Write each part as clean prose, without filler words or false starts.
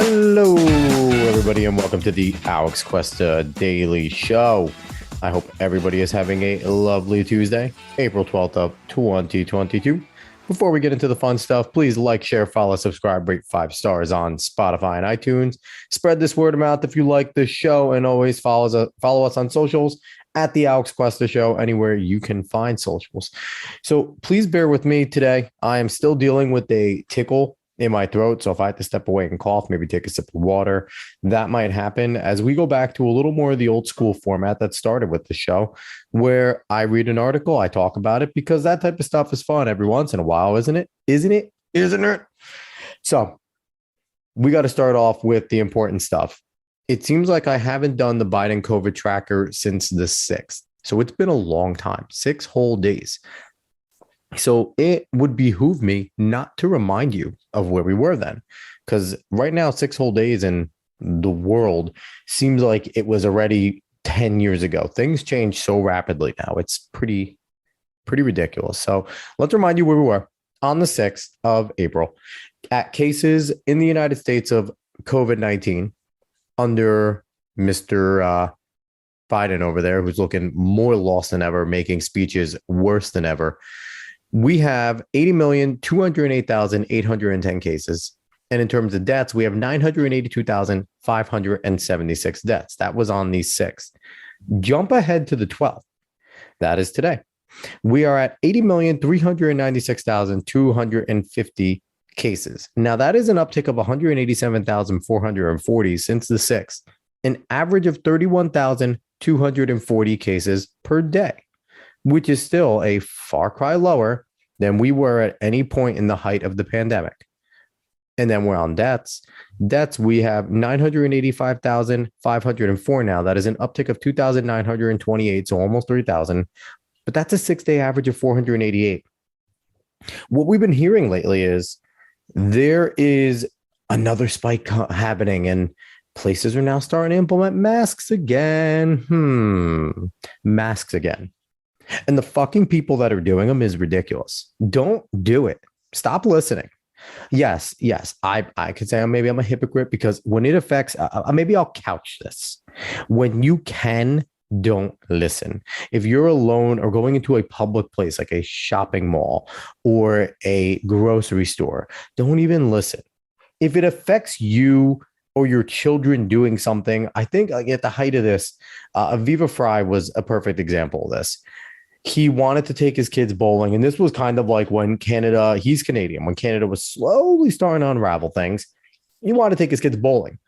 Hello, everybody, and welcome to the Alex Cuesta Daily Show. I hope everybody is having a lovely Tuesday, April 12th of 2022. Before we get into the fun stuff, please like, share, follow, subscribe, rate 5 stars on Spotify and iTunes. Spread this word of mouth if you like the show, and always follow us on socials at the Alex Cuesta Show, anywhere you can find socials. So please bear with me today. I am still dealing with a tickle in my throat. So if I have to step away and cough, maybe take a sip of water, that might happen as we go back to a little more of the old school format that started with the show, where I read an article, I talk about it, because that type of stuff is fun every once in a while, isn't it? Isn't it? Isn't it? So we got to start off with the important stuff. It seems like I haven't done the Biden COVID tracker since the 6th. So it's been a long time, 6 whole days. So it would behoove me not to remind you of where we were then, because right now, 6 whole days in the world seems like it was already 10 years ago. Things change so rapidly now. It's pretty ridiculous. So let's remind you where we were on the 6th of April at cases in the United States of COVID-19 under Mr. Biden over there, who's looking more lost than ever, making speeches worse than ever. We have 80,208,810 cases. And in terms of deaths, we have 982,576 deaths. That was on the 6th. Jump ahead to the 12th. That is today. We are at 80,396,250 cases. Now, that is an uptick of 187,440 since the 6th, an average of 31,240 cases per day, which is still a far cry lower than we were at any point in the height of the pandemic. And then we're on deaths. Deaths, we have 985,504 now. That is an uptick of 2,928, so almost 3,000. But that's a 6-day average of 488. What we've been hearing lately is there is another spike happening, and places are now starting to implement masks again. Masks again. And the fucking people that are doing them is ridiculous. Don't do it. Stop listening. Yes, I could say maybe I'm a hypocrite, because when it affects, maybe I'll couch this. When you can, don't listen. If you're alone or going into a public place like a shopping mall or a grocery store, don't even listen. If it affects you or your children doing something, I think like at the height of this, Aviva Fry was a perfect example of this. He wanted to take his kids bowling. And this was kind of like when Canada, he's Canadian, when Canada was slowly starting to unravel things, he wanted to take his kids bowling.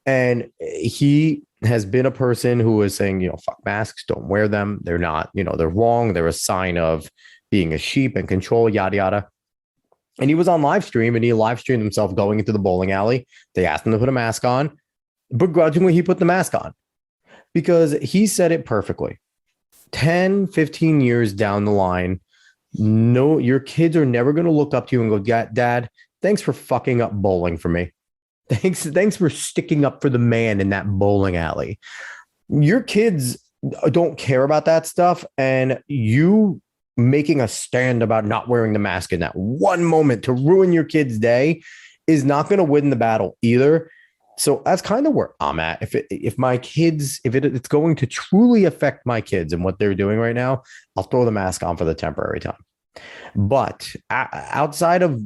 And he has been a person who is saying, fuck masks, don't wear them. They're not, they're wrong. They're a sign of being a sheep and control, yada, yada. And he was on live stream, and he live streamed himself going into the bowling alley. They asked him to put a mask on. Begrudgingly, he put the mask on because he said it perfectly. 10, 15 years down the line, no, your kids are never going to look up to you and go, Dad, thanks for fucking up bowling for me. Thanks for sticking up for the man in that bowling alley. Your kids don't care about that stuff. And you making a stand about not wearing the mask in that one moment to ruin your kid's day is not going to win the battle either. So that's kind of where I'm at. If my kids, it's going to truly affect my kids and what they're doing right now, I'll throw the mask on for the temporary time. But outside of,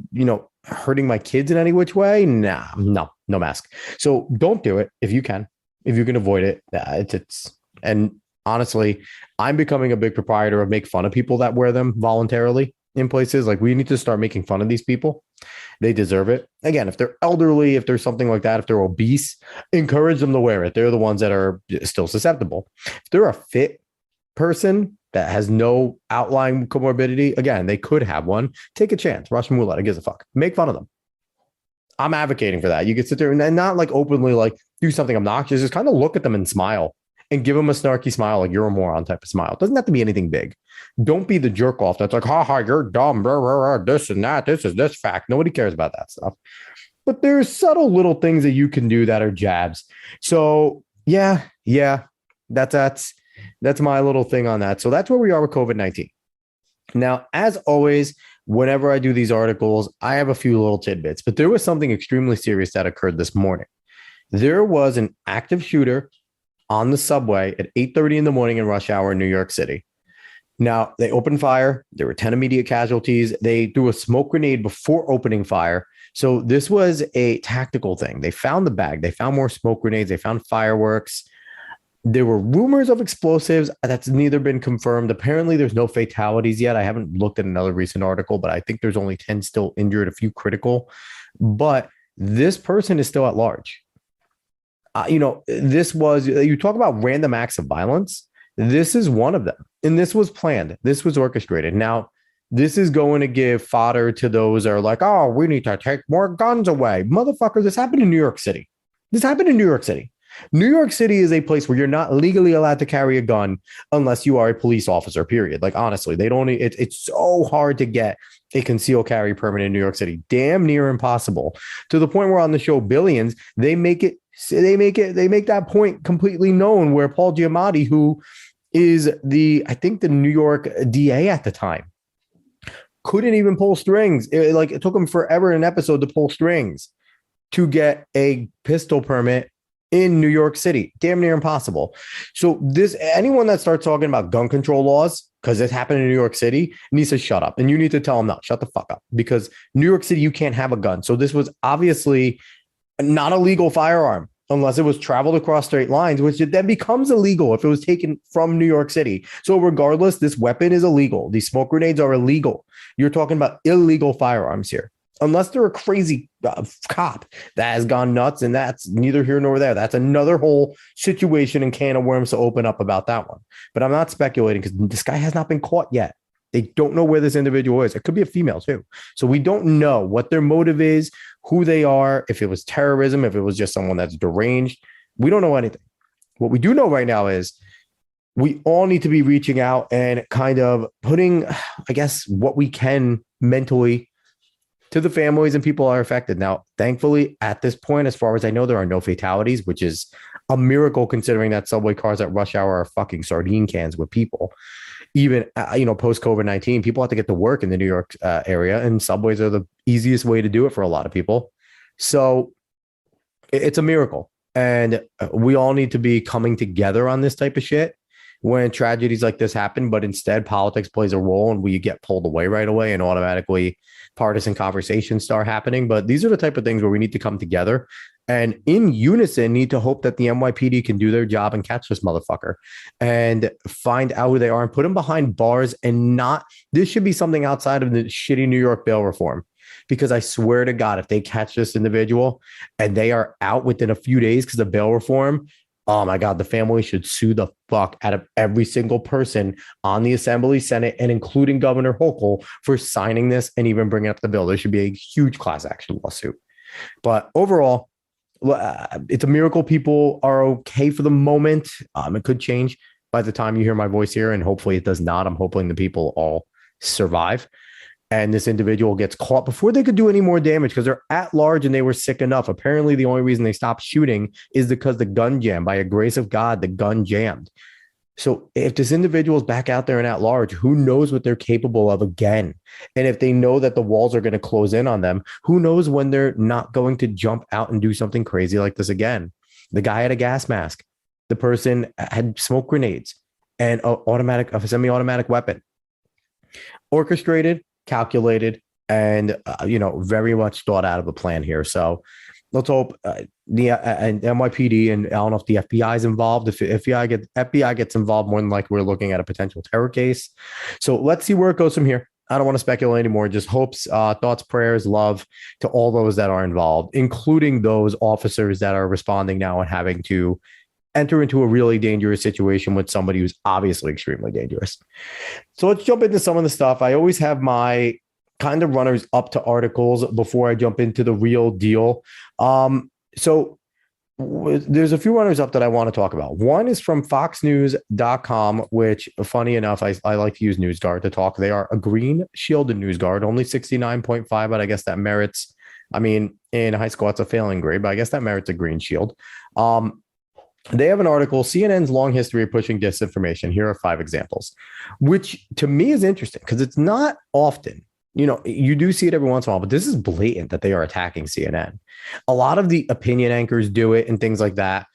hurting my kids in any which way, no mask. So don't do it if you can avoid it. And honestly, I'm becoming a big proprietor of make fun of people that wear them voluntarily in places. Like, we need to start making fun of these people. They deserve it. Again, if they're elderly, if there's something like that, if they're obese, encourage them to wear it. They're the ones that are still susceptible. If they're a fit person that has no outlying comorbidity, again, they could have one. Take a chance. Russian roulette. Who gives a fuck? Make fun of them. I'm advocating for that. You can sit there and not like openly like do something obnoxious. Just kind of look at them and smile and give them a snarky smile, like you're a moron type of smile. It doesn't have to be anything big. Don't be the jerk off that's like, you're dumb, blah, blah, blah, this and that, this is this fact. Nobody cares about that stuff. But there's subtle little things that you can do that are jabs. So yeah, that's my little thing on that. So that's where we are with COVID-19. Now, as always, whenever I do these articles, I have a few little tidbits, but there was something extremely serious that occurred this morning. There was an active shooter on the subway at 8:30 in the morning in rush hour in New York City. Now, they opened fire. There were 10 immediate casualties. They threw a smoke grenade before opening fire. So this was a tactical thing. They found the bag. They found more smoke grenades. They found fireworks. There were rumors of explosives. That's neither been confirmed. Apparently, there's no fatalities yet. I haven't looked at another recent article, but I think there's only 10 still injured, a few critical. But this person is still at large. This was, you talk about random acts of violence. This is one of them. And this was planned. This was orchestrated. Now, this is going to give fodder to those that are like, oh, we need to take more guns away. Motherfucker, this happened in New York City. This happened in New York City. New York City is a place where you're not legally allowed to carry a gun unless you are a police officer, period. Like, honestly, it's so hard to get a concealed carry permit in New York City. Damn near impossible. To the point where on the show Billions, they make that point completely known, where Paul Giamatti, who is I think the New York DA at the time, couldn't even pull strings. It took him forever in an episode to pull strings to get a pistol permit in New York City. Damn near impossible. So anyone that starts talking about gun control laws, because it happened in New York City, needs to shut up. And you need to tell them, no, shut the fuck up. Because New York City, you can't have a gun. So this was obviously not a legal firearm unless it was traveled across straight lines, which then becomes illegal if it was taken from New York City. So regardless, this weapon is illegal. These smoke grenades are illegal. You're talking about illegal firearms here. Unless they're a crazy cop that has gone nuts, and that's neither here nor there. That's another whole situation and can of worms to open up about that one. But I'm not speculating because this guy has not been caught yet. They don't know where this individual is. It could be a female too. So we don't know what their motive is, who they are, if it was terrorism, if it was just someone that's deranged. We don't know anything. What we do know right now is we all need to be reaching out and kind of putting, I guess, what we can mentally to the families and people are affected. Now, thankfully, at this point, as far as I know, there are no fatalities, which is a miracle considering that subway cars at rush hour are fucking sardine cans with people. Even, post COVID-19, people have to get to work in the New York area, and subways are the easiest way to do it for a lot of people. So it's a miracle. And we all need to be coming together on this type of shit when tragedies like this happen. But instead, politics plays a role and we get pulled away right away and automatically partisan conversations start happening. But these are the type of things where we need to come together and in unison need to hope that the NYPD can do their job and catch this motherfucker and find out who they are and put them behind bars. And this should be something outside of the shitty New York bail reform, because I swear to God, if they catch this individual and they are out within a few days because of bail reform, oh my God, the family should sue the fuck out of every single person on the Assembly, Senate, and including Governor Hochul for signing this and even bringing up the bill. There should be a huge class action lawsuit. But overall, it's a miracle people are okay for the moment. It could change by the time you hear my voice here, and hopefully it does not. I'm hoping the people all survive and this individual gets caught before they could do any more damage, because they're at large and they were sick enough. Apparently, the only reason they stopped shooting is because the gun jammed. By a grace of God, the gun jammed. So if this individual is back out there and at large, who knows what they're capable of again? And if they know that the walls are going to close in on them, who knows when they're not going to jump out and do something crazy like this again? The guy had a gas mask. The person had smoke grenades and a semi-automatic weapon. Orchestrated, calculated, and very much thought out of a plan here. So let's hope the NYPD, and I don't know if the FBI is involved. If FBI gets involved, more than likely we're looking at a potential terror case. So let's see where it goes from here. I don't want to speculate anymore. Just hopes, thoughts, prayers, love to all those that are involved, including those officers that are responding now and having to enter into a really dangerous situation with somebody who's obviously extremely dangerous. So let's jump into some of the stuff. I always have my kind of runners up to articles before I jump into the real deal. So there's a few runners up that I want to talk about. One is from foxnews.com, which, funny enough, I like to use NewsGuard to talk. They are a green shielded NewsGuard, only 69.5, but I guess that merits, in high school, it's a failing grade, but I guess that merits a green shield. They have an article, CNN's long history of pushing disinformation. Here are 5 examples, which to me is interesting because it's not often you do see it every once in a while, but this is blatant that they are attacking CNN. A lot of the opinion anchors do it and things like that.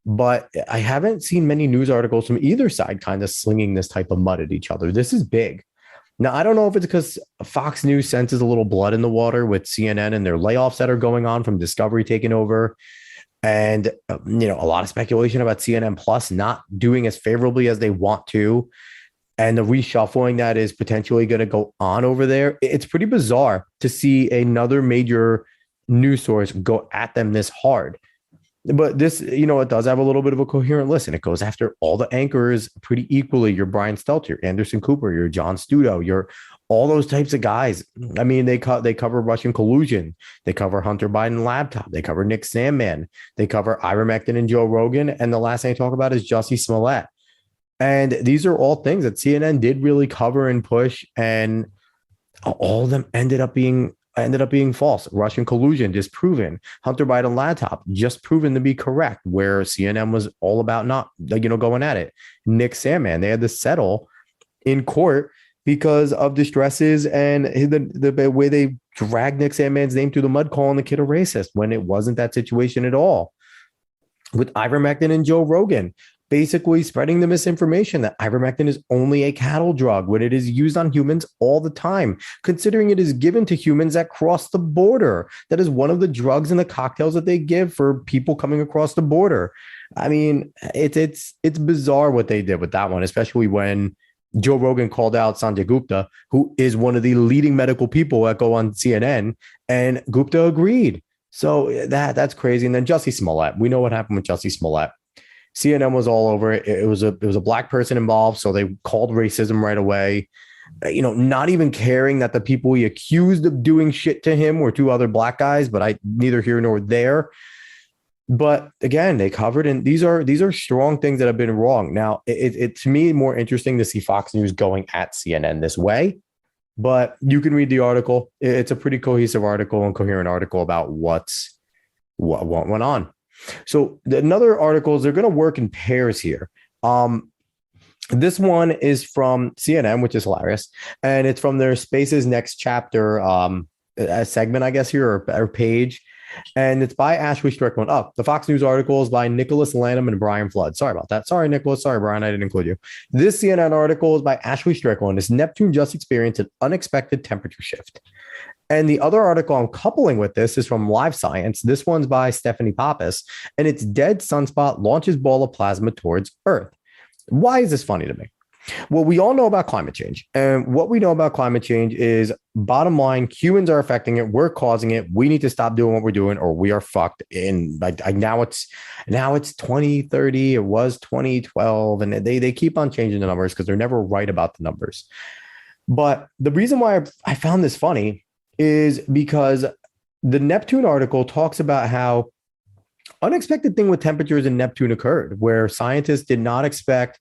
But I haven't seen many news articles from either side kind of slinging this type of mud at each other. This is big. Now, I don't know if it's because Fox News senses a little blood in the water with CNN and their layoffs that are going on from Discovery taking over. And, a lot of speculation about CNN Plus not doing as favorably as they want to. And the reshuffling that is potentially going to go on over there. It's pretty bizarre to see another major news source go at them this hard. But this, it does have a little bit of a coherent list, and it goes after all the anchors pretty equally. Your Brian Stelter, your Anderson Cooper, your John Studo, your all those types of guys. I mean, they cover Russian collusion. They cover Hunter Biden laptop. They cover Nick Sandman. They cover ivermectin and Joe Rogan. And the last thing I talk about is Jussie Smollett. And these are all things that CNN did really cover and push, and all of them ended up being false. Russian collusion disproven. Hunter Biden laptop just proven to be correct, where CNN was all about not, going at it. Nick Sandman, they had to settle in court because of distresses and the way they dragged Nick Sandman's name through the mud, calling the kid a racist when it wasn't that situation at all. With ivermectin and Joe Rogan, basically spreading the misinformation that ivermectin is only a cattle drug when it is used on humans all the time, considering it is given to humans that cross the border. That is one of the drugs in the cocktails that they give for people coming across the border. I mean, it's bizarre what they did with that one, especially when Joe Rogan called out Sanjay Gupta, who is one of the leading medical people that go on CNN, and Gupta agreed. So that's crazy. And then Jussie Smollett, we know what happened with Jussie Smollett. CNN was all over it. It was a black person involved, so they called racism right away. Not even caring that the people he accused of doing shit to him were two other black guys, but I neither here nor there. But again, they covered, and these are strong things that have been wrong. Now, it's to me more interesting to see Fox News going at CNN this way, but you can read the article. It's a pretty cohesive article and coherent article about what went on. So another articles, they're going to work in pairs here. This one is from CNN, which is hilarious, and it's from their Spaces Next Chapter a segment, I guess, here or page, and it's by Ashley Strickland. Oh, the Fox News article is by Nicholas Lanham and Brian Flood. Sorry about that. Sorry, Nicholas. Sorry, Brian. I didn't include you. This CNN article is by Ashley Strickland. Is Neptune just experienced an unexpected temperature shift? And the other article I'm coupling with this is from Live Science. This one's by Stephanie Pappas, and it's Dead Sunspot Launches Ball of Plasma Towards Earth. Why is this funny to me? Well, we all know about climate change. And what we know about climate change is, bottom line, humans are affecting it. We're causing it. We need to stop doing what we're doing or we are fucked. In now it's 2030. It was 2012. And they keep on changing the numbers because they're never right about the numbers. But the reason why I found this funny is because the Neptune article talks about how unexpected thing with temperatures in Neptune occurred, where scientists did not expect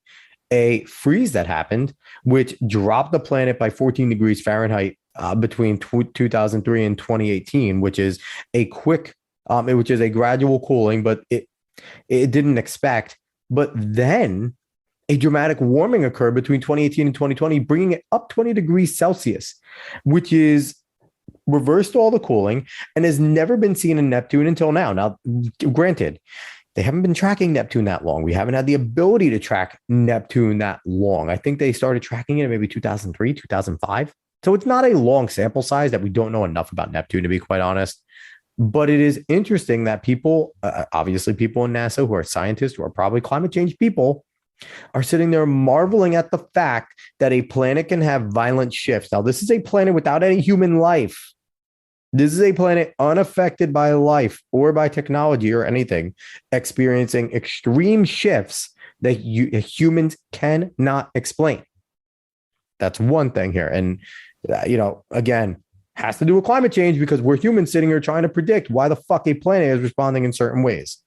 a freeze that happened, which dropped the planet by 14 degrees Fahrenheit between 2003 and 2018, which is a gradual cooling, but it didn't expect. But then a dramatic warming occurred between 2018 and 2020, bringing it up 20 degrees Celsius, which is reversed all the cooling and has never been seen in Neptune until now. Now, granted, they haven't been tracking Neptune that long. We haven't had the ability to track Neptune that long. I think they started tracking it in maybe 2003, 2005. So it's not a long sample size that we don't know enough about Neptune, to be quite honest. But it is interesting that people, obviously people in NASA who are scientists, who are probably climate change people, are sitting there marveling at the fact that a planet can have violent shifts. Now, this is a planet without any human life. This is a planet unaffected by life or by technology or anything, experiencing extreme shifts that humans cannot explain. That's one thing here. And, again, has to do with climate change because we're humans sitting here trying to predict why the fuck a planet is responding in certain ways.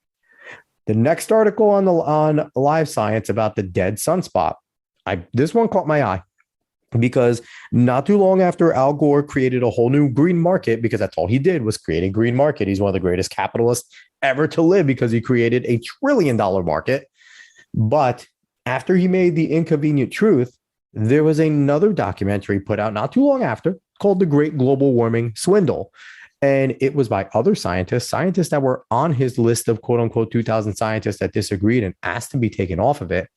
The next article on Live Science about the dead sunspot, this one caught my eye because not too long after Al Gore created a whole new green market, because that's all he did was create a green market. He's one of the greatest capitalists ever to live because he created $1 trillion market. But after he made the inconvenient truth there was another documentary put out not too long after called The Great Global Warming Swindle. And it was by other scientists that were on his list of quote unquote 2000 scientists that disagreed and asked to be taken off of it.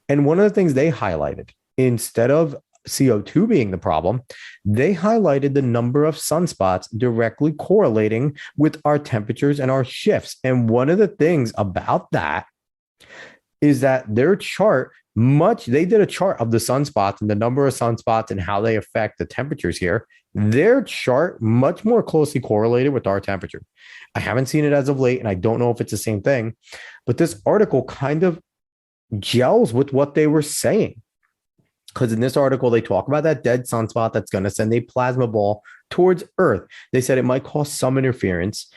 And one of the things they highlighted, instead of CO2 being the problem, they highlighted the number of sunspots directly correlating with our temperatures and our shifts. And one of the things about that is that their chart they did a chart of the sunspots and the number of sunspots and how they affect the temperatures here. Their chart much more closely correlated with our temperature. I haven't seen it as of late, and I don't know if it's the same thing, but this article kind of gels with what they were saying. Because in this article, they talk about that dead sunspot that's going to send a plasma ball towards Earth. They said it might cause some interference.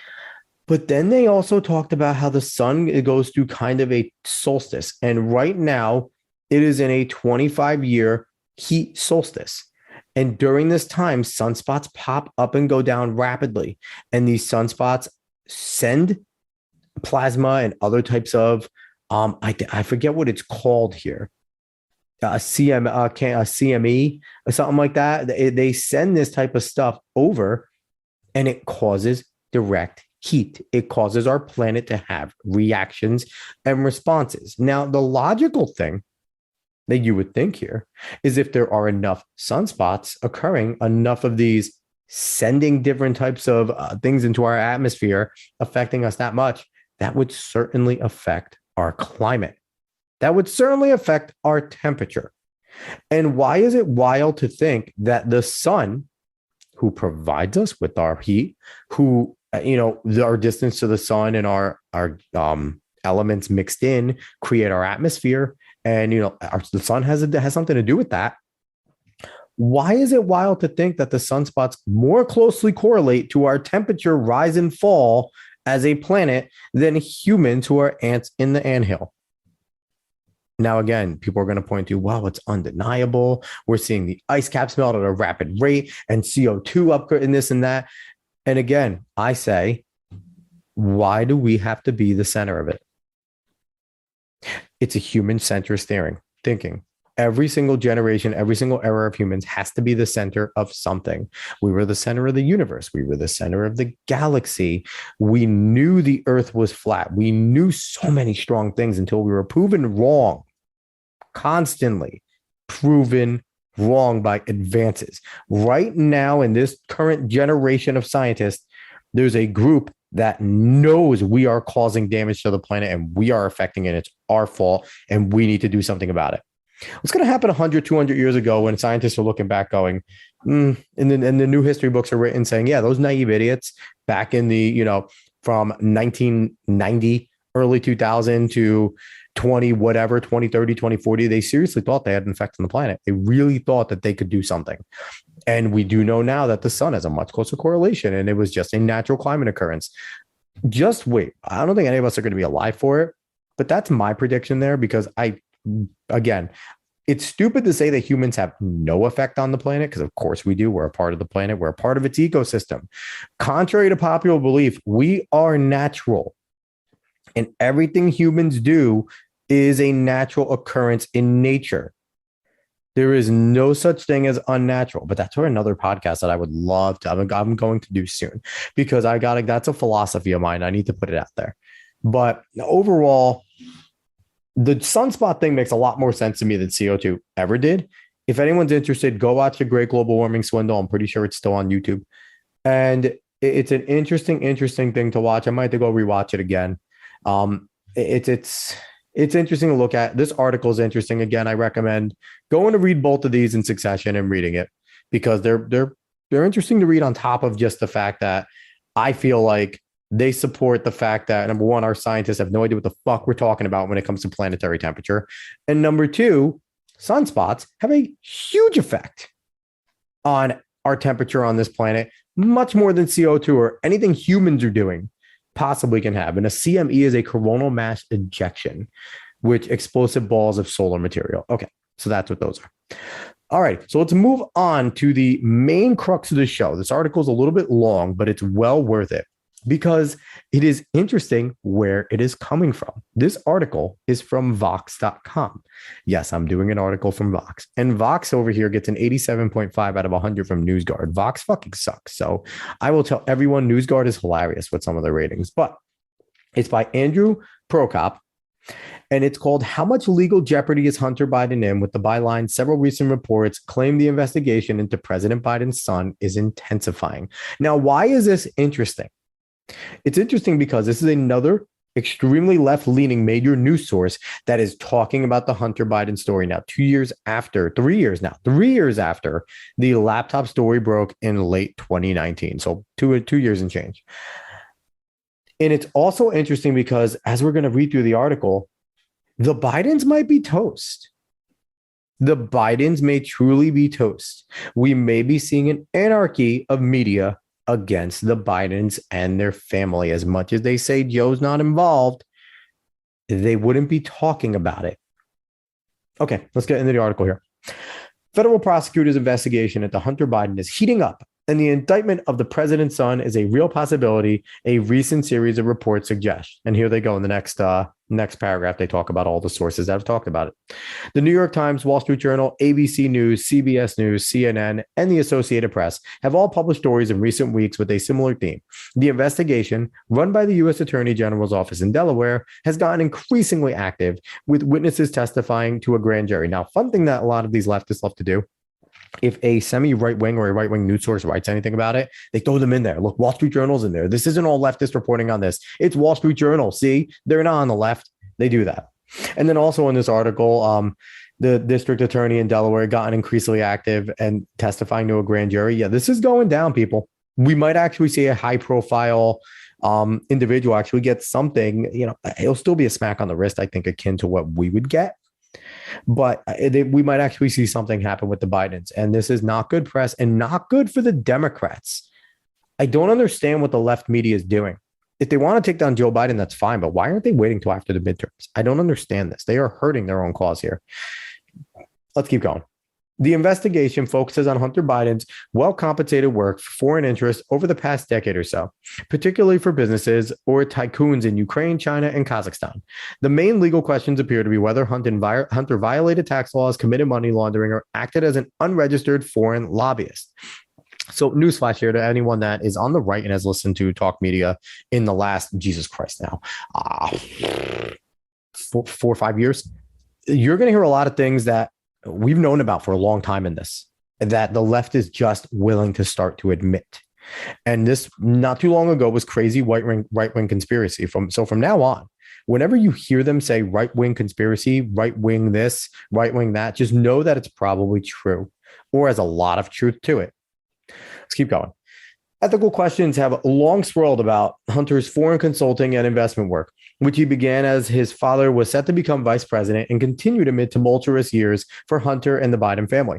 But then they also talked about how the sun goes through kind of a solstice. And right now, it is in a 25-year heat solstice. And during this time, sunspots pop up and go down rapidly. And these sunspots send plasma and other types of, I forget what it's called here, a CME or something like that. They send this type of stuff over, and it causes direct heat. It causes our planet to have reactions and responses. Now, the logical thing that you would think here is if there are enough sunspots occurring, enough of these sending different types of things into our atmosphere, affecting us that much, that would certainly affect our climate. That would certainly affect our temperature. And why is it wild to think that the sun, who provides us with our heat, who, our distance to the sun and our elements mixed in create our atmosphere, and the sun has something to do with that. Why is it wild to think that the sunspots more closely correlate to our temperature rise and fall as a planet than humans who are ants in the anthill? Now, again, people are going to point to, wow, it's undeniable. We're seeing the ice caps melt at a rapid rate and CO2 upgrade and this and that. And again, I say, why do we have to be the center of it? It's a human-centrist thinking. Every single generation, every single era of humans has to be the center of something. We were the center of the universe. We were the center of the galaxy. We knew the earth was flat. We knew so many strong things until we were proven wrong, constantly proven wrong by advances. Right now, in this current generation of scientists, there's a group that knows we are causing damage to the planet and we are affecting it. It's our fault and we need to do something about it. What's going to happen 100, 200 years ago when scientists are looking back going, and the new history books are written saying, yeah, those naive idiots back in the, from 1990, early 2000 to 2030, 2040, they seriously thought they had an effect on the planet. They really thought that they could do something. And we do know now that the sun has a much closer correlation and it was just a natural climate occurrence. Just wait. I don't think any of us are going to be alive for it, but that's my prediction there because again, it's stupid to say that humans have no effect on the planet because of course we do. We're a part of the planet. We're a part of its ecosystem. Contrary to popular belief, we are natural and everything humans do is a natural occurrence in nature. There is no such thing as unnatural, but that's for another podcast that I would love to. I'm going to do soon because that's a philosophy of mine. I need to put it out there. But overall, the sunspot thing makes a lot more sense to me than CO2 ever did. If anyone's interested, go watch The Great Global Warming Swindle. I'm pretty sure it's still on YouTube. And it's an interesting thing to watch. I might have to go rewatch it again. It's interesting to look at. This article is interesting. Again, I recommend going to read both of these in succession and reading it because they're interesting to read on top of just the fact that I feel like they support the fact that, number one, our scientists have no idea what the fuck we're talking about when it comes to planetary temperature. And number two, sunspots have a huge effect on our temperature on this planet, much more than CO2 or anything humans are doing possibly can have. And a CME is a coronal mass ejection, which explosive balls of solar material. Okay, so that's what those are. All right, so let's move on to the main crux of the show. This article is a little bit long, but it's well worth it. because it is interesting where it is coming from. This article is from Vox.com. Yes, I'm doing an article from Vox. And Vox over here gets an 87.5 out of 100 from NewsGuard. Vox fucking sucks. So I will tell everyone NewsGuard is hilarious with some of the ratings. But it's by Andrew Prokop. And it's called How Much Legal Jeopardy is Hunter Biden In? With the byline, several recent reports claim the investigation into President Biden's son is intensifying. Now, why is this interesting? It's interesting because this is another extremely left-leaning major news source that is talking about the Hunter Biden story now, 3 years after the laptop story broke in late 2019. So two years and change. And it's also interesting because as we're going to read through the article, the Bidens might be toast. The Bidens may truly be toast. We may be seeing an anarchy of media against the Bidens and their family. As much as they say Joe's not involved, they wouldn't be talking about it. Okay, let's get into the article here. Federal prosecutors' investigation into Hunter Biden is heating up, and the indictment of the president's son is a real possibility, a recent series of reports suggest. And here they go in the next paragraph. They talk about all the sources that have talked about it. The New York Times, Wall Street Journal, ABC News, CBS News, CNN, and the Associated Press have all published stories in recent weeks with a similar theme. The investigation, run by the U.S. Attorney General's office in Delaware, has gotten increasingly active, with witnesses testifying to a grand jury. Now, fun thing that a lot of these leftists love to do, if a semi-right-wing or a right-wing news source writes anything about it, they throw them in there. Look, Wall Street Journal's in there. This isn't all leftists reporting on this. It's Wall Street Journal. See, they're not on the left. They do that. And then also in this article, the district attorney in Delaware gotten increasingly active and testifying to a grand jury. Yeah, this is going down, people. We might actually see a high-profile individual actually get something. You know, it'll still be a smack on the wrist, I think, akin to what we would get. But we might actually see something happen with the Bidens. And this is not good press and not good for the Democrats. I don't understand what the left media is doing. If they want to take down Joe Biden, that's fine. But why aren't they waiting till after the midterms? I don't understand this. They are hurting their own cause here. Let's keep going. The investigation focuses on Hunter Biden's well-compensated work for foreign interests over the past decade or so, particularly for businesses or tycoons in Ukraine, China, and Kazakhstan. The main legal questions appear to be whether Hunter violated tax laws, committed money laundering, or acted as an unregistered foreign lobbyist. So newsflash here to anyone that is on the right and has listened to talk media in the last, Jesus Christ now, 4 or 5 years, you're going to hear a lot of things that we've known about for a long time in this, that the left is just willing to start to admit. And this not too long ago was crazy right-wing conspiracy. From now on, whenever you hear them say right-wing conspiracy, right-wing this, right-wing that, just know that it's probably true or has a lot of truth to it. Let's keep going. Ethical questions have long swirled about Hunter's foreign consulting and investment work, which he began as his father was set to become vice president and continued amid tumultuous years for Hunter and the Biden family.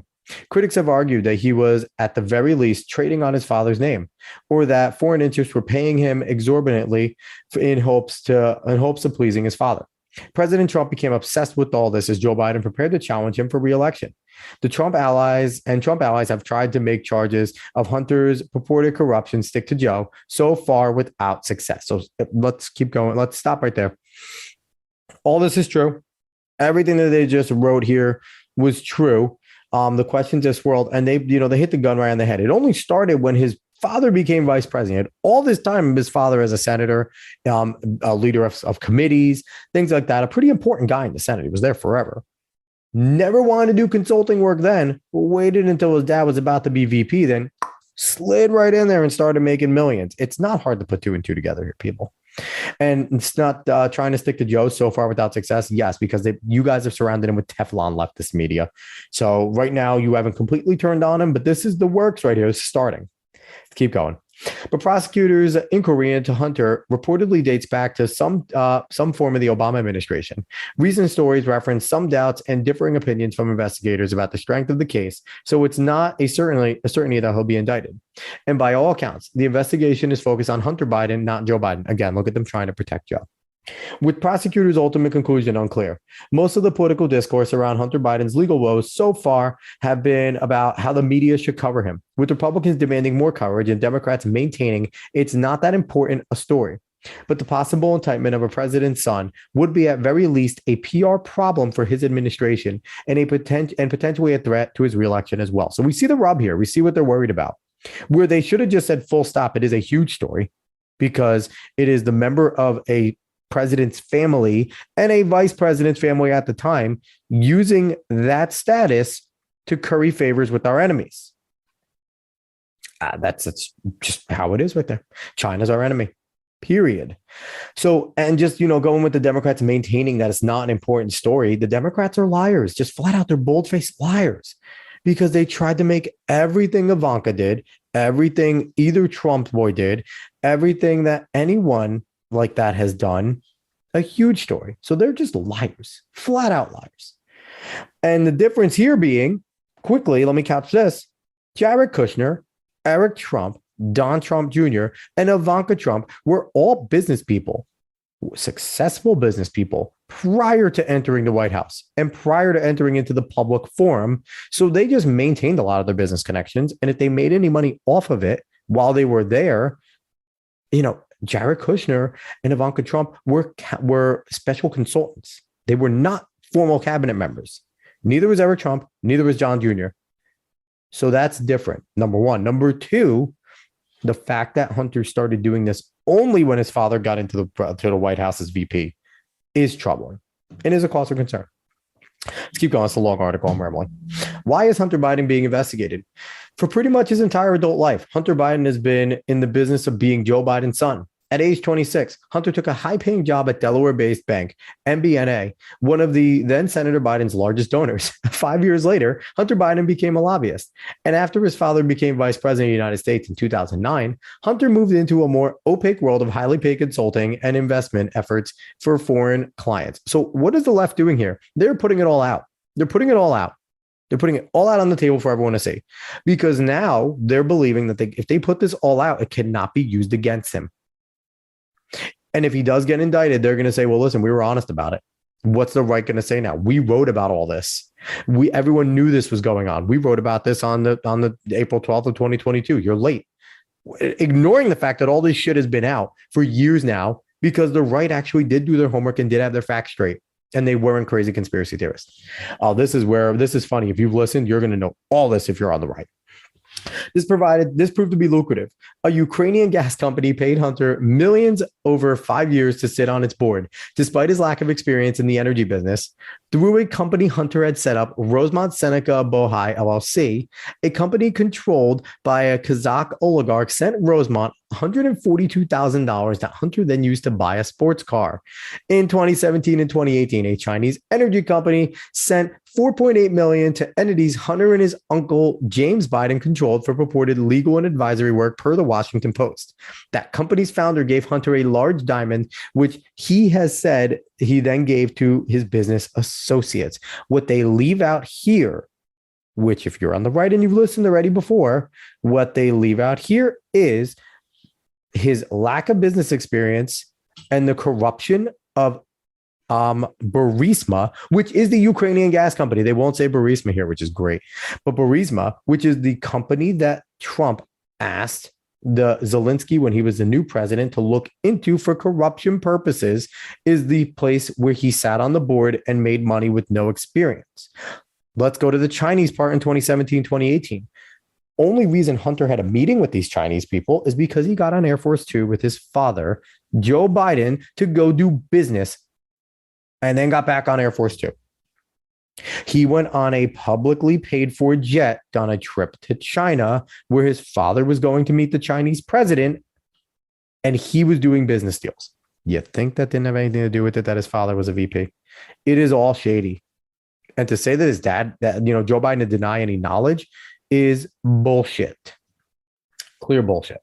Critics have argued that he was, at the very least, trading on his father's name, or that foreign interests were paying him exorbitantly in hopes of pleasing his father. President Trump became obsessed with all this as Joe Biden prepared to challenge him for re-election. The Trump allies have tried to make charges of Hunter's purported corruption stick to Joe, so far without success. So let's keep going. Let's stop right there. All this is true. Everything that they just wrote here was true. The questions just swirled, and they hit the gun right on the head. It only started when his father became vice president. All this time, his father as a senator, a leader of committees, things like that, a pretty important guy in the Senate. He was there forever. Never wanted to do consulting work then, waited until his dad was about to be VP, then slid right in there and started making millions. It's not hard to put two and two together here, people. And it's not trying to stick to Joe so far without success. Yes, because you guys have surrounded him with Teflon leftist media. So right now you haven't completely turned on him, but this is the works right here. It's starting. Keep going. But prosecutors' inquiry into Hunter reportedly dates back to some form of the Obama administration. Recent stories reference some doubts and differing opinions from investigators about the strength of the case, so it's not a certainty that he'll be indicted. And by all accounts, the investigation is focused on Hunter Biden, not Joe Biden. Again, look at them trying to protect Joe. With prosecutors' ultimate conclusion unclear, most of the political discourse around Hunter Biden's legal woes so far have been about how the media should cover him, with Republicans demanding more coverage and Democrats maintaining it's not that important a story. But the possible indictment of a president's son would be at very least a PR problem for his administration and potentially a threat to his reelection as well. So we see the rub here. We see what they're worried about. Where they should have just said full stop, it is a huge story because it is the member of a president's family and a vice president's family at the time using that status to curry favors with our enemies. That's just how it is right there. China's our enemy. Period. So, and just, going with the Democrats maintaining that it's not an important story, the Democrats are liars, just flat out. They're bold-faced liars because they tried to make everything Ivanka did, everything either Trump boy did, everything that anyone like that has done a huge story. So they're just liars, flat out liars. And the difference here being, quickly, let me catch this, Jared Kushner, Eric Trump, Don Trump Jr., and Ivanka Trump were all business people, successful business people prior to entering the White House and prior to entering into the public forum. So they just maintained a lot of their business connections. And if they made any money off of it while they were there, Jared Kushner and Ivanka Trump were special consultants. They were not formal cabinet members. Neither was Eric Trump, neither was John Jr. So that's different, number one. Number two, the fact that Hunter started doing this only when his father got into the White House as VP is troubling and is a cause for concern. Let's keep going. It's a long article. I'm rambling. Why is Hunter Biden being investigated? For pretty much his entire adult life, Hunter Biden has been in the business of being Joe Biden's son. At age 26, Hunter took a high-paying job at Delaware-based bank, MBNA, one of the then Senator Biden's largest donors. 5 years later, Hunter Biden became a lobbyist. And after his father became vice president of the United States in 2009, Hunter moved into a more opaque world of highly paid consulting and investment efforts for foreign clients. So what is the left doing here? They're putting it all out. They're putting it all out. They're putting it all out on the table for everyone to see, because now they're believing that if they put this all out, it cannot be used against him. And if he does get indicted, they're going to say, well, listen, we were honest about it. What's the right going to say now? We wrote about all this. Everyone knew this was going on. We wrote about this on the April 12th of 2022. You're late. Ignoring the fact that all this shit has been out for years now, because the right actually did do their homework and did have their facts straight. And they weren't crazy conspiracy theorists. This is funny. If you've listened, you're going to know all this if you're on the right. This proved to be lucrative. A Ukrainian gas company paid Hunter millions over 5 years to sit on its board, despite his lack of experience in the energy business. Through a company Hunter had set up, Rosemont Seneca Bohai LLC, a company controlled by a Kazakh oligarch, sent Rosemont $142,000 that Hunter then used to buy a sports car. In 2017 and 2018, a Chinese energy company sent $4.8 million to entities Hunter and his uncle James Biden controlled for purported legal and advisory work, per the Washington Post. That company's founder gave Hunter a large diamond, which he has said he then gave to his business associates. What they leave out here, which if you're on the right and you've listened already before, what they leave out here is his lack of business experience and the corruption of Burisma, which is the Ukrainian gas company. They won't say Burisma here, which is great. But Burisma, which is the company that Trump asked the Zelensky, when he was the new president, to look into for corruption purposes, is the place where he sat on the board and made money with no experience. Let's go to the Chinese part in 2017, 2018. Only reason Hunter had a meeting with these Chinese people is because he got on Air Force Two with his father, Joe Biden, to go do business, and then got back on Air Force Two. He went on a publicly paid for jet on a trip to China where his father was going to meet the Chinese president, and he was doing business deals. You think that didn't have anything to do with it, that his father was a VP? It is all shady. And to say that his dad, Joe Biden, to deny any knowledge is bullshit. Clear bullshit.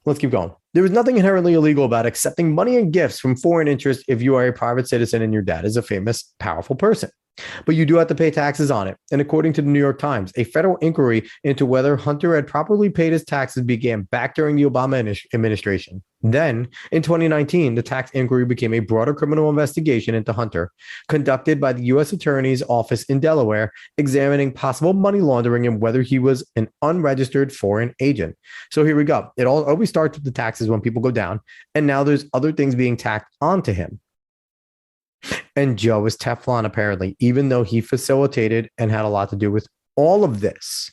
Let's keep going. There is nothing inherently illegal about accepting money and gifts from foreign interests if you are a private citizen and your dad is a famous, powerful person. but you do have to pay taxes on it. And according to the New York Times, a federal inquiry into whether Hunter had properly paid his taxes began back during the Obama administration. Then, in 2019, the tax inquiry became a broader criminal investigation into Hunter, conducted by the U.S. Attorney's Office in Delaware, examining possible money laundering and whether he was an unregistered foreign agent. So here we go. It always starts with the taxes when people go down, and now there's other things being tacked onto him. And Joe is Teflon, apparently, even though he facilitated and had a lot to do with all of this.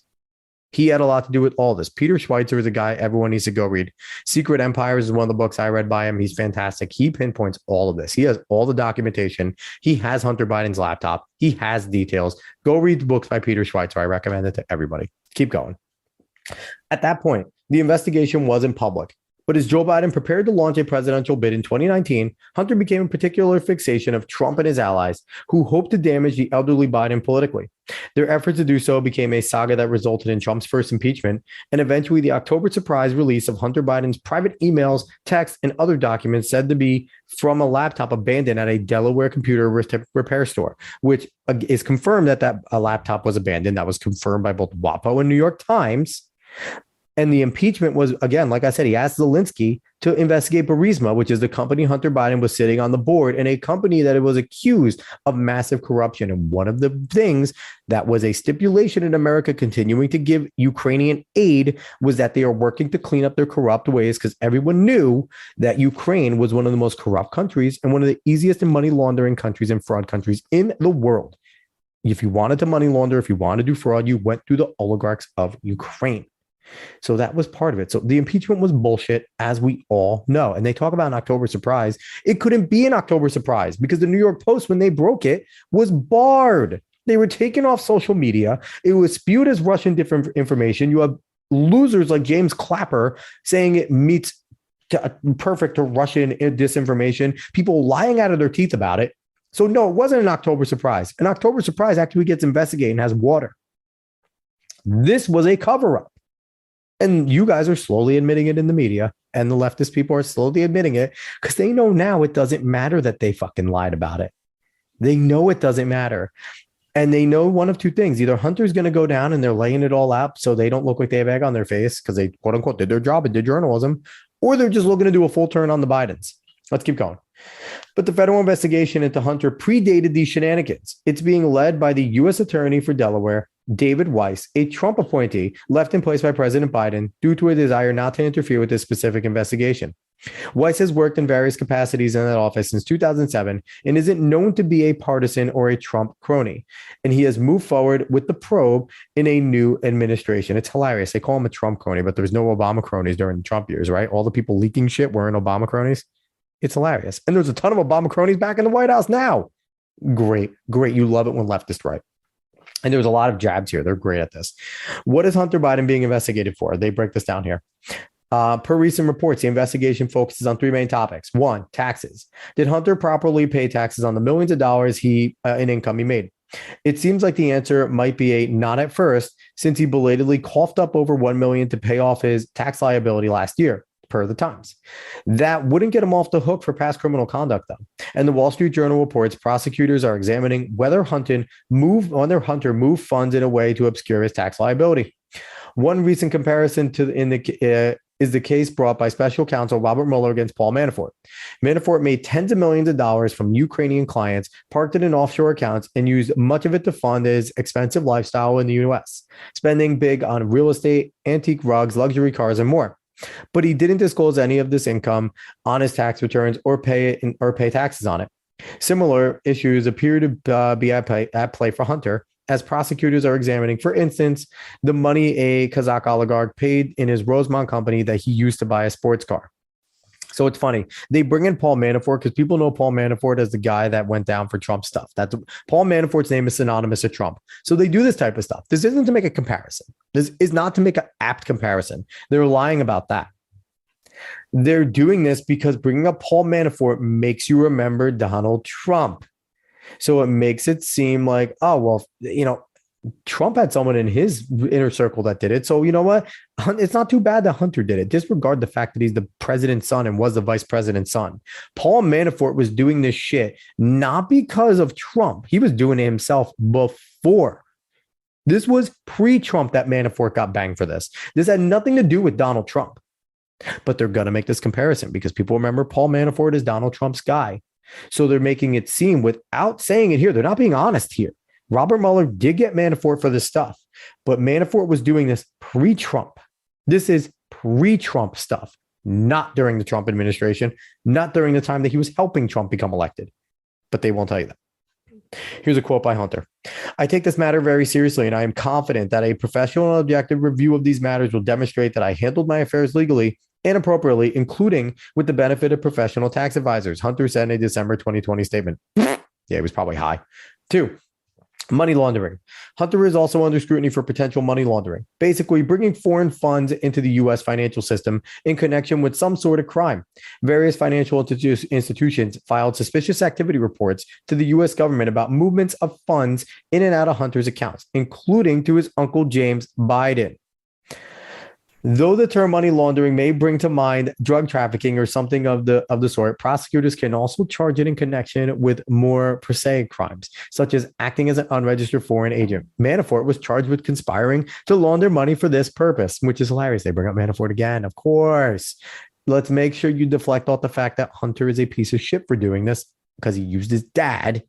He had a lot to do with all this. Peter Schweitzer is a guy everyone needs to go read. Secret Empires is one of the books I read by him. He's fantastic. He pinpoints all of this. He has all the documentation. He has Hunter Biden's laptop. He has details. Go read the books by Peter Schweitzer. I recommend it to everybody. Keep going. At that point, the investigation wasn't public. But as Joe Biden prepared to launch a presidential bid in 2019, Hunter became a particular fixation of Trump and his allies, who hoped to damage the elderly Biden politically. Their efforts to do so became a saga that resulted in Trump's first impeachment, and eventually the October surprise release of Hunter Biden's private emails, texts, and other documents said to be from a laptop abandoned at a Delaware computer repair store, which is confirmed that a laptop was abandoned. That was confirmed by both WAPO and New York Times. And the impeachment was, again, like I said, he asked Zelensky to investigate Burisma, which is the company Hunter Biden was sitting on the board, and a company that was accused of massive corruption. And one of the things that was a stipulation in America continuing to give Ukrainian aid was that they are working to clean up their corrupt ways, because everyone knew that Ukraine was one of the most corrupt countries and one of the easiest in money laundering countries and fraud countries in the world. If you wanted to money launder, if you wanted to do fraud, you went through the oligarchs of Ukraine. So that was part of it. So the impeachment was bullshit, as we all know. And they talk about an October surprise. It couldn't be an October surprise because the New York Post, when they broke it, was barred. They were taken off social media. It was spewed as Russian different information. You have losers like James Clapper saying it meets perfect to Russian disinformation, people lying out of their teeth about it. So no, it wasn't an October surprise. An October surprise actually gets investigated and has water. This was a cover-up. And you guys are slowly admitting it in the media, and the leftist people are slowly admitting it because they know now it doesn't matter that they fucking lied about it. They know it doesn't matter. And they know one of two things. Either Hunter's going to go down and they're laying it all out so they don't look like they have egg on their face because they, quote unquote, did their job and did journalism, or they're just looking to do a full turn on the Bidens. Let's keep going. But the federal investigation into Hunter predated these shenanigans. It's being led by the U.S. Attorney for Delaware, David Weiss, a Trump appointee left in place by President Biden due to a desire not to interfere with this specific investigation. Weiss has worked in various capacities in that office since 2007 and isn't known to be a partisan or a Trump crony. And he has moved forward with the probe in a new administration. It's hilarious. They call him a Trump crony, but there's no Obama cronies during the Trump years, right? All the people leaking shit weren't Obama cronies. It's hilarious. And there's a ton of Obama cronies back in the White House now. Great. You love it when leftists right. And there's a lot of jabs here. They're great at this. What is Hunter Biden being investigated for? They break this down here. Per recent reports, the investigation focuses on three main topics. One, taxes. Did Hunter properly pay taxes on the millions of dollars in income he made? It seems like the answer might be a not at first, since he belatedly coughed up over $1 million to pay off his tax liability last year, per the Times. That wouldn't get him off the hook for past criminal conduct, though. And the Wall Street Journal reports prosecutors are examining whether Hunter moved funds in a way to obscure his tax liability. One recent comparison is the case brought by special counsel Robert Mueller against Paul Manafort. Manafort made tens of millions of dollars from Ukrainian clients, parked it in offshore accounts, and used much of it to fund his expensive lifestyle in the U.S., spending big on real estate, antique rugs, luxury cars, and more. But he didn't disclose any of this income on his tax returns or pay taxes on it. Similar issues appear to be at play for Hunter, as prosecutors are examining, for instance, the money a Kazakh oligarch paid in his Rosemont company that he used to buy a sports car. So it's funny. They bring in Paul Manafort because people know Paul Manafort as the guy that went down for Trump stuff. Paul Manafort's name is synonymous with Trump. So they do this type of stuff. This isn't to make a comparison. This is not to make an apt comparison. They're lying about that. They're doing this because bringing up Paul Manafort makes you remember Donald Trump. So it makes it seem like, oh, well, Trump had someone in his inner circle that did it. So you know what? It's not too bad that Hunter did it. Disregard the fact that he's the president's son and was the vice president's son. Paul Manafort was doing this shit not because of Trump. He was doing it himself before. This was pre-Trump that Manafort got banged for this. This had nothing to do with Donald Trump. But they're going to make this comparison because people remember Paul Manafort is Donald Trump's guy. So they're making it seem, without saying it here, they're not being honest here. Robert Mueller did get Manafort for this stuff, but Manafort was doing this pre-Trump. This is pre-Trump stuff, not during the Trump administration, not during the time that he was helping Trump become elected. But they won't tell you that. Here's a quote by Hunter. I take this matter very seriously, and I am confident that a professional and objective review of these matters will demonstrate that I handled my affairs legally and appropriately, including with the benefit of professional tax advisors, Hunter said in a December 2020 statement. Yeah, he was probably high. 2, money laundering. Hunter is also under scrutiny for potential money laundering, basically bringing foreign funds into the U.S. financial system in connection with some sort of crime. Various financial institutions filed suspicious activity reports to the U.S. government about movements of funds in and out of Hunter's accounts, including to his uncle James Biden. Though the term money laundering may bring to mind drug trafficking or something of the sort, prosecutors can also charge it in connection with more prosaic crimes, such as acting as an unregistered foreign agent. Manafort was charged with conspiring to launder money for this purpose, which is hilarious. They bring up Manafort again, of course. Let's make sure you deflect off the fact that Hunter is a piece of shit for doing this because he used his dad.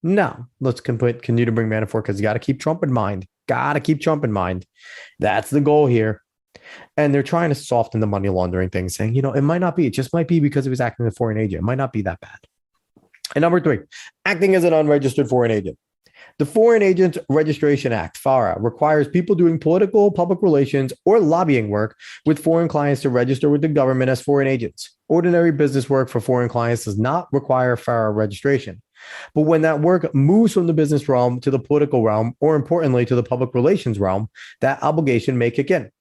No, let's continue to bring Manafort because you got to keep Trump in mind. Got to keep Trump in mind. That's the goal here. And they're trying to soften the money laundering thing, saying, you know, it might not be. It just might be because he was acting as a foreign agent. It might not be that bad. And number 3, acting as an unregistered foreign agent. The Foreign Agents Registration Act, FARA, requires people doing political, public relations, or lobbying work with foreign clients to register with the government as foreign agents. Ordinary business work for foreign clients does not require FARA registration. But when that work moves from the business realm to the political realm, or importantly, to the public relations realm, that obligation may kick in.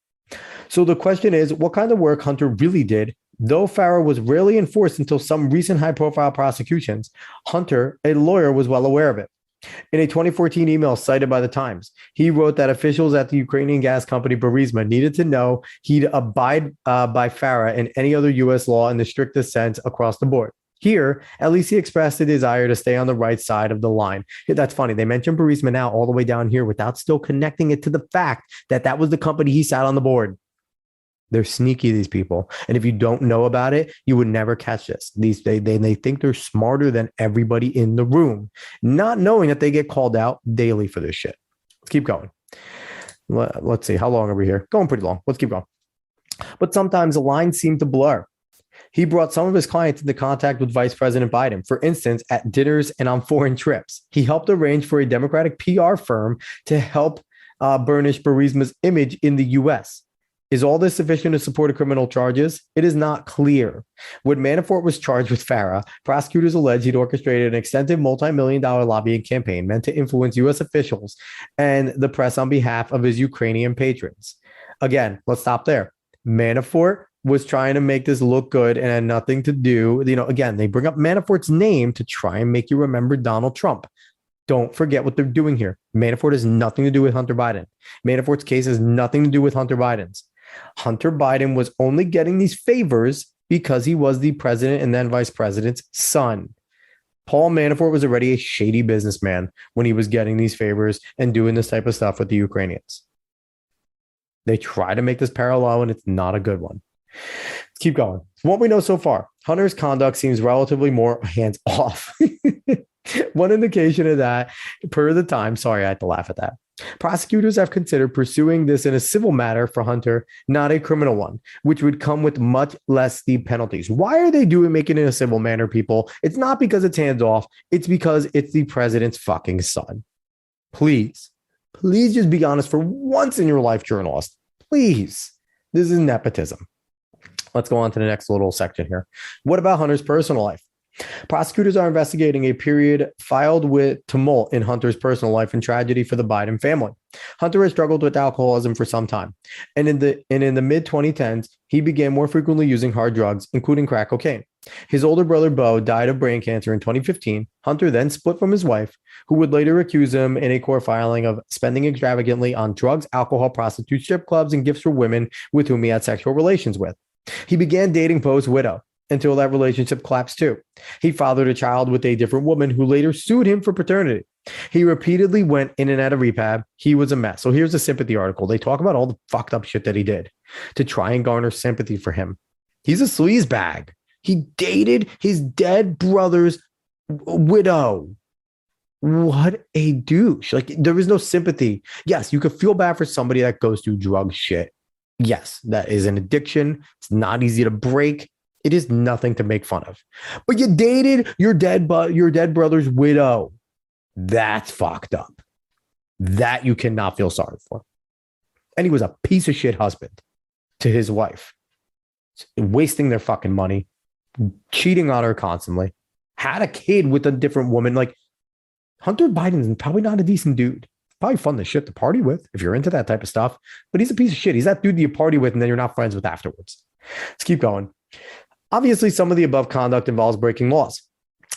So the question is, what kind of work Hunter really did? Though FARA was rarely enforced until some recent high-profile prosecutions, Hunter, a lawyer, was well aware of it. In a 2014 email cited by the Times, he wrote that officials at the Ukrainian gas company Burisma needed to know he'd abide by FARA and any other U.S. law in the strictest sense across the board. Here, at least he expressed a desire to stay on the right side of the line. That's funny. They mentioned Burisma now all the way down here without still connecting it to the fact that that was the company he sat on the board. They're sneaky, these people. And if you don't know about it, you would never catch this. They think they're smarter than everybody in the room, not knowing that they get called out daily for this shit. Let's keep going. Let's see. How long are we here? Going pretty long. Let's keep going. But sometimes the lines seem to blur. He brought some of his clients into contact with Vice President Biden, for instance, at dinners and on foreign trips. He helped arrange for a Democratic PR firm to help burnish Burisma's image in the U.S. Is all this sufficient to support criminal charges? It is not clear. When Manafort was charged with FARA, prosecutors allege he'd orchestrated an extensive multi-million-dollar lobbying campaign meant to influence U.S. officials and the press on behalf of his Ukrainian patrons. Again, let's stop there. Manafort was trying to make this look good and had nothing to do. Again, they bring up Manafort's name to try and make you remember Donald Trump. Don't forget what they're doing here. Manafort has nothing to do with Hunter Biden. Manafort's case has nothing to do with Hunter Biden's. Hunter Biden was only getting these favors because he was the president and then vice president's son. Paul Manafort was already a shady businessman when he was getting these favors and doing this type of stuff with the Ukrainians. They try to make this parallel, and it's not a good one. Let's keep going. From what we know so far, Hunter's conduct seems relatively more hands off. One indication of that, per the Times, sorry, I had to laugh at that. Prosecutors have considered pursuing this in a civil matter for Hunter, not a criminal one, which would come with much less steep penalties. Why are they making it in a civil manner, people? It's not because it's hands off. It's because it's the president's fucking son. Please just be honest for once in your life, journalist. Please. This is nepotism. Let's go on to the next little section here. What about Hunter's personal life? Prosecutors are investigating a period filled with tumult in Hunter's personal life and tragedy for the Biden family. Hunter has struggled with alcoholism for some time, and in the mid-2010s, he began more frequently using hard drugs, including crack cocaine. His older brother, Bo, died of brain cancer in 2015. Hunter then split from his wife, who would later accuse him in a court filing of spending extravagantly on drugs, alcohol, prostitutes, strip clubs, and gifts for women with whom he had sexual relations with. He began dating Bo's widow until that relationship collapsed too. He fathered a child with a different woman who later sued him for paternity. He repeatedly went in and out of rehab. He was a mess. So here's a sympathy article. They talk about all the fucked up shit that he did to try and garner sympathy for him. He's a sleazebag. He dated his dead brother's widow. What a douche. Like, there is no sympathy. Yes, you could feel bad for somebody that goes through drug shit. Yes, that is an addiction. It's not easy to break. It is nothing to make fun of. But you dated your dead brother's widow. That's fucked up. That you cannot feel sorry for. And he was a piece of shit husband to his wife, wasting their fucking money, cheating on her constantly, had a kid with a different woman. Like, Hunter Biden's probably not a decent dude. Probably fun to shit to party with if you're into that type of stuff, but he's a piece of shit. He's that dude that you party with and then you're not friends with afterwards. Let's keep going. Obviously, some of the above conduct involves breaking laws.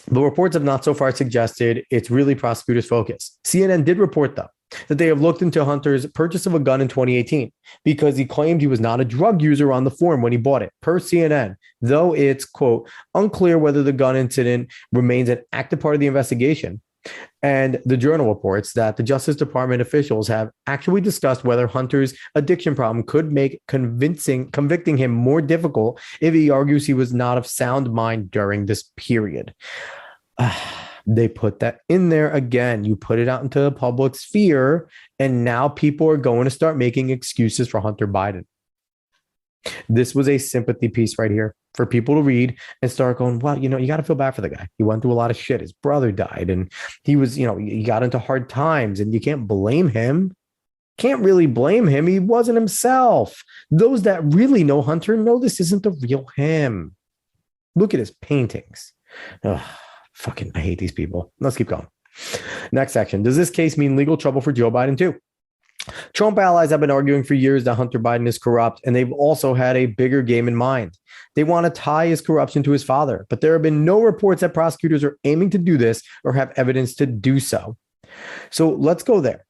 The reports have not so far suggested it's really prosecutors' focus. CNN did report, though, that they have looked into Hunter's purchase of a gun in 2018 because he claimed he was not a drug user on the form when he bought it, per CNN, though it's, quote, unclear whether the gun incident remains an active part of the investigation. And the Journal reports that the Justice Department officials have actually discussed whether Hunter's addiction problem could make convicting him more difficult if he argues he was not of sound mind during this period. They put that in there again. You put it out into the public sphere, and now people are going to start making excuses for Hunter Biden. This was a sympathy piece right here for people to read and start going, well, you got to feel bad for the guy. He went through a lot of shit. His brother died and he was, he got into hard times, and you can't blame him. Can't really blame him. He wasn't himself. Those that really know Hunter know this isn't the real him. Look at his paintings. Ugh, fucking, I hate these people. Let's keep going. Next section. Does this case mean legal trouble for Joe Biden too? Trump allies have been arguing for years that Hunter Biden is corrupt, and they've also had a bigger game in mind. They want to tie his corruption to his father, but there have been no reports that prosecutors are aiming to do this or have evidence to do so. So let's go there,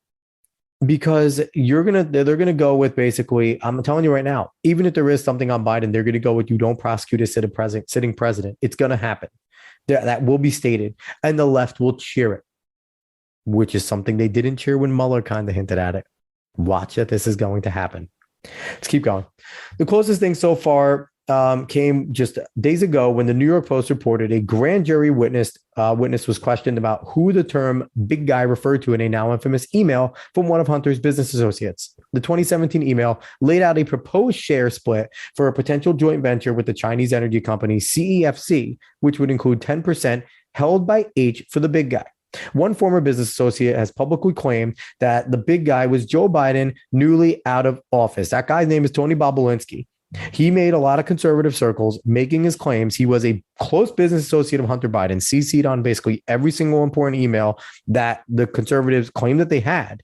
because they're gonna go with, basically, I'm telling you right now, even if there is something on Biden, they're gonna go with, you don't prosecute a sitting president. It's gonna happen. That will be stated, and the left will cheer it, which is something they didn't cheer when Mueller kind of hinted at it. Watch it. This is going to happen. Let's keep going. The closest thing so far came just days ago when the New York Post reported a grand jury witness was questioned about who the term big guy referred to in a now infamous email from one of Hunter's business associates. The 2017 email laid out a proposed share split for a potential joint venture with the Chinese energy company CEFC, which would include 10% held by H for the big guy. One former business associate has publicly claimed that the big guy was Joe Biden, newly out of office. That guy's name is Tony Bobulinski. He made a lot of conservative circles making his claims. He was a close business associate of Hunter Biden, CC'd on basically every single important email that the conservatives claimed that they had.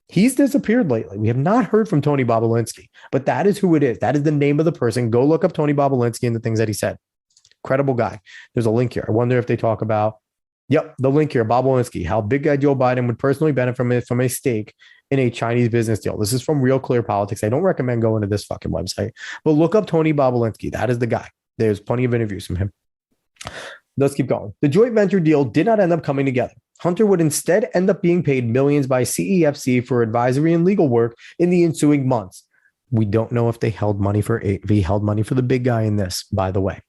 He's disappeared lately. We have not heard from Tony Bobulinski, but that is who it is. That is the name of the person. Go look up Tony Bobulinski and the things that he said. Credible guy. There's a link here. I wonder if they talk about, the link here, Bobulinski, how big guy Joe Biden would personally benefit from a stake in a Chinese business deal. This is from Real Clear Politics. I don't recommend going to this fucking website, but look up Tony Bobulinski. That is the guy. There's plenty of interviews from him. Let's keep going. The joint venture deal did not end up coming together. Hunter would instead end up being paid millions by CEFC for advisory and legal work in the ensuing months. We don't know if he held money for the big guy in this, by the way.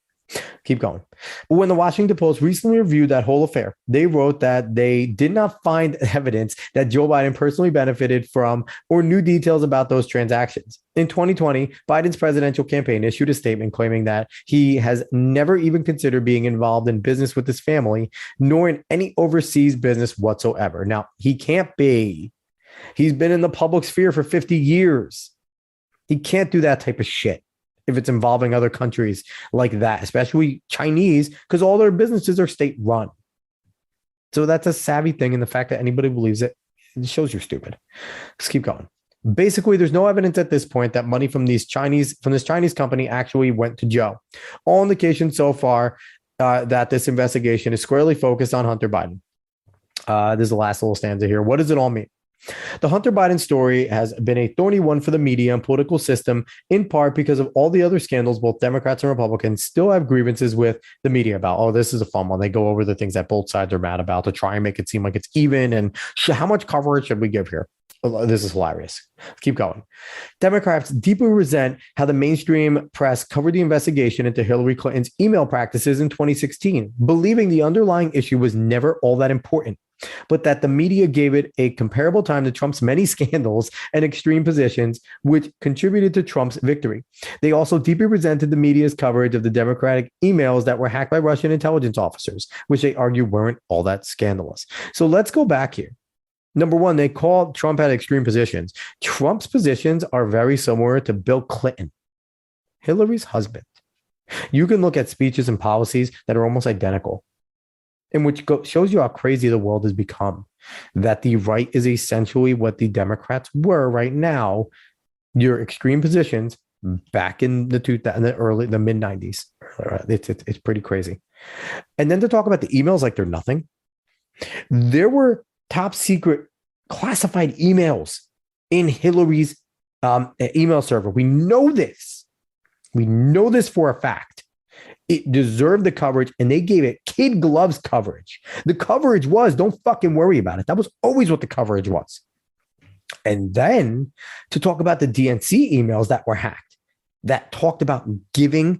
Keep going. When the Washington Post recently reviewed that whole affair, they wrote that they did not find evidence that Joe Biden personally benefited from or knew details about those transactions. In 2020, Biden's presidential campaign issued a statement claiming that he has never even considered being involved in business with his family, nor in any overseas business whatsoever. Now, he can't be. He's been in the public sphere for 50 years. He can't do that type of shit if it's involving other countries like that, especially Chinese, because all their businesses are state run. So that's a savvy thing. And the fact that anybody believes it shows you're stupid. Let's keep going. Basically, there's no evidence at this point that money from this Chinese company actually went to Joe. All indications so far that this investigation is squarely focused on Hunter Biden. This is the last little stanza here. What does it all mean? The Hunter Biden story has been a thorny one for the media and political system, in part because of all the other scandals both Democrats and Republicans still have grievances with the media about. Oh, this is a fun one. They go over the things that both sides are mad about to try and make it seem like it's even. And how much coverage should we give here? This is hilarious. Let's keep going. Democrats deeply resent how the mainstream press covered the investigation into Hillary Clinton's email practices in 2016, believing the underlying issue was never all that important, but that the media gave it a comparable time to Trump's many scandals and extreme positions, which contributed to Trump's victory. They also deeply resented the media's coverage of the Democratic emails that were hacked by Russian intelligence officers, which they argue weren't all that scandalous. So let's go back here. Number one, they called Trump had extreme positions. Trump's positions are very similar to Bill Clinton, Hillary's husband. You can look at speeches and policies that are almost identical, in which shows you how crazy the world has become, that the right is essentially what the Democrats were right now, your extreme positions back in the mid 90s. It's pretty crazy. And then to talk about the emails like they're nothing. There were top secret classified emails in Hillary's email server. We know this. We know this for a fact. It deserved the coverage, and they gave it kid gloves coverage. The coverage was, don't fucking worry about it. That was always what the coverage was. And then to talk about the DNC emails that were hacked, that talked about giving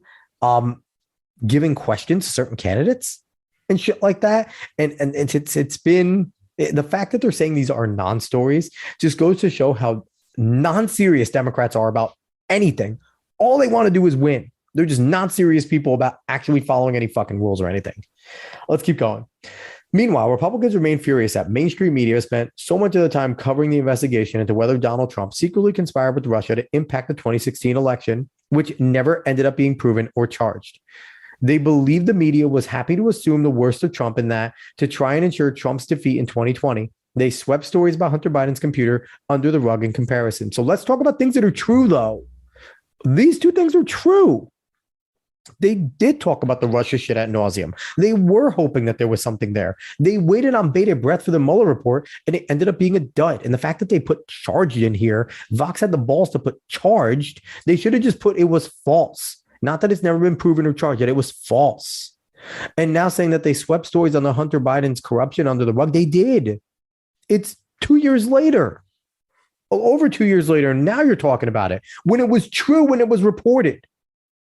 questions to certain candidates and shit like that. And it's been, the fact that they're saying these are non-stories just goes to show how non-serious Democrats are about anything. All they want to do is win. They're just not serious people about actually following any fucking rules or anything. Let's keep going. Meanwhile, Republicans remain furious that mainstream media spent so much of the time covering the investigation into whether Donald Trump secretly conspired with Russia to impact the 2016 election, which never ended up being proven or charged. They believe the media was happy to assume the worst of Trump in that to try and ensure Trump's defeat in 2020. They swept stories about Hunter Biden's computer under the rug in comparison. So let's talk about things that are true, though. These two things are true. They did talk about the Russia shit ad nauseum. They were hoping that there was something there. They waited on bated breath for the Mueller report, and it ended up being a dud. And the fact that they put charged in here, Vox had the balls to put charged. They should have just put it was false. Not that it's never been proven or charged, that it was false. And now saying that they swept stories on the Hunter Biden's corruption under the rug, they did. It's 2 years later. Over 2 years later, now you're talking about it. When it was true, when it was reported.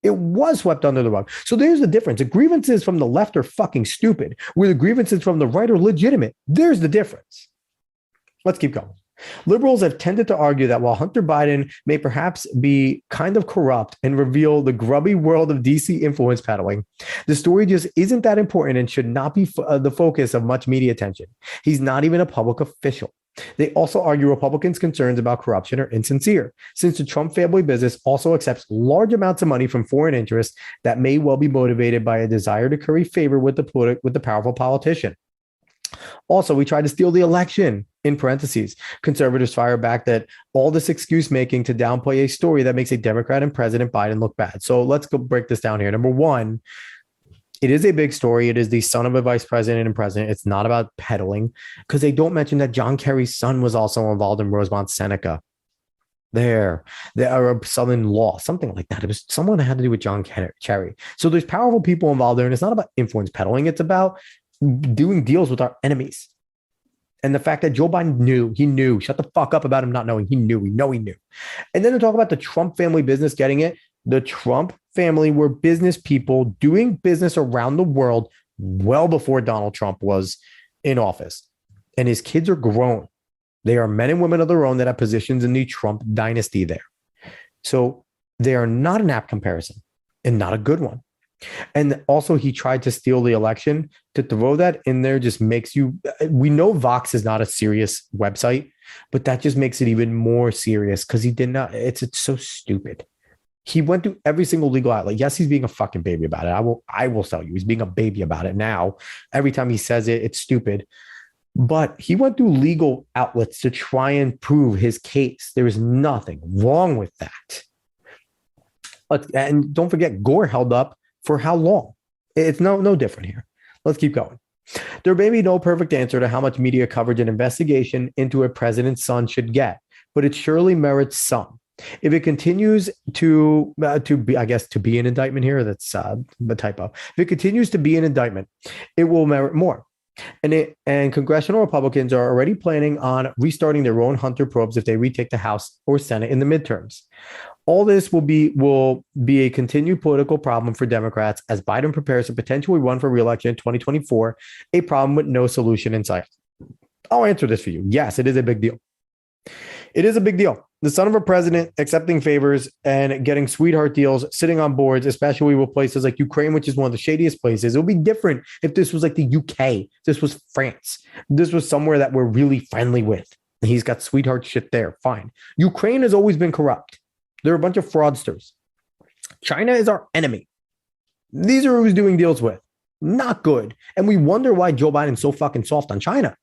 It was swept under the rug. So there's the difference. The grievances from the left are fucking stupid, where the grievances from the right are legitimate. There's the difference. Let's keep going. Liberals have tended to argue that while Hunter Biden may perhaps be kind of corrupt and reveal the grubby world of DC influence peddling, the story just isn't that important and should not be the focus of much media attention. He's not even a public official. They also argue Republicans' concerns about corruption are insincere, since the Trump family business also accepts large amounts of money from foreign interests that may well be motivated by a desire to curry favor with the powerful politician. Also, we tried to steal the election, in parentheses. Conservatives fire back that all this excuse making to downplay a story that makes a Democrat and President Biden look bad. So let's go break this down here. Number one, it is a big story. It is the son of a vice president and president. It's not about peddling, because they don't mention that John Kerry's son was also involved in Rosemont Seneca. There are son-in-law, something like that. It was someone that had to do with John Kerry. So there's powerful people involved there, and it's not about influence peddling. It's about doing deals with our enemies. And the fact that Joe Biden knew, shut the fuck up about him not knowing. He knew. And then to talk about the Trump family business getting it. The Trump family were business people doing business around the world well before Donald Trump was in office. And his kids are grown. They are men and women of their own that have positions in the Trump dynasty there. So they are not an apt comparison and not a good one. And also he tried to steal the election. To throw that in there just makes you, we know Vox is not a serious website, but that just makes it even more serious because he did not, it's so stupid. He went through every single legal outlet. Yes, he's being a fucking baby about it. I will tell you, he's being a baby about it now. Every time he says it, it's stupid. But he went through legal outlets to try and prove his case. There is nothing wrong with that. And don't forget, Gore held up for how long? It's no different here. Let's keep going. There may be no perfect answer to how much media coverage an investigation into a president's son should get, but it surely merits some. If it continues to be, I guess, to be an indictment here, that's a typo. If it continues to be an indictment, it will merit more. And congressional Republicans are already planning on restarting their own Hunter probes if they retake the House or Senate in the midterms. All this will be a continued political problem for Democrats as Biden prepares to potentially run for re-election in 2024, a problem with no solution in sight. I'll answer this for you. Yes, it is a big deal. It is a big deal. The son of a president accepting favors and getting sweetheart deals, sitting on boards, especially with places like Ukraine, which is one of the shadiest places. It would be different if this was like the UK. This was France. This was somewhere that we're really friendly with. He's got sweetheart shit there. Fine. Ukraine has always been corrupt. They're a bunch of fraudsters. China is our enemy. These are who he's doing deals with. Not good. And we wonder why Joe Biden's so fucking soft on China.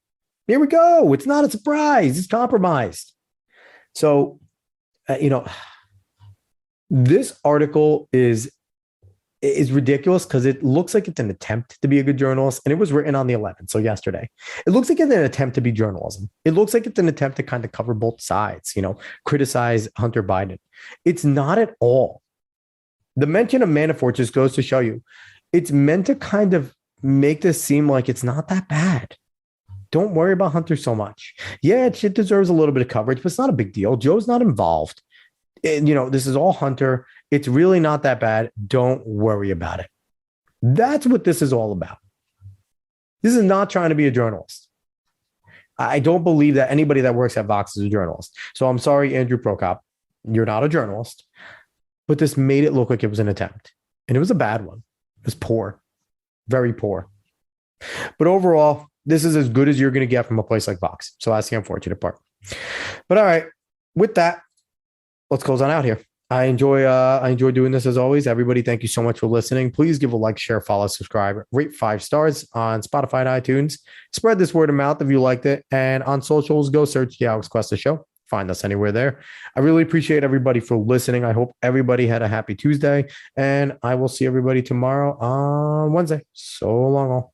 Here we go. It's not a surprise. It's compromised. So, this article is ridiculous because it looks like it's an attempt to be a good journalist, and it was written on the 11th, so yesterday. It looks like it's an attempt to be journalism. It looks like it's an attempt to kind of cover both sides, criticize Hunter Biden. It's not at all. The mention of Manafort just goes to show you it's meant to kind of make this seem like it's not that bad. Don't worry about Hunter so much. Yeah, it deserves a little bit of coverage, but it's not a big deal. Joe's not involved. This is all Hunter. It's really not that bad. Don't worry about it. That's what this is all about. This is not trying to be a journalist. I don't believe that anybody that works at Vox is a journalist. So I'm sorry, Andrew Prokop. You're not a journalist. But this made it look like it was an attempt. And it was a bad one. It was poor. Very poor. But overall, this is as good as you're going to get from a place like Vox. So that's the unfortunate part. But all right, with that, let's close on out here. I enjoy doing this as always. Everybody, thank you so much for listening. Please give a like, share, follow, subscribe, rate 5 stars on Spotify and iTunes. Spread this word of mouth if you liked it. And on socials, go search the Alex Cuesta Show. Find us anywhere there. I really appreciate everybody for listening. I hope everybody had a happy Tuesday. And I will see everybody tomorrow on Wednesday. So long all.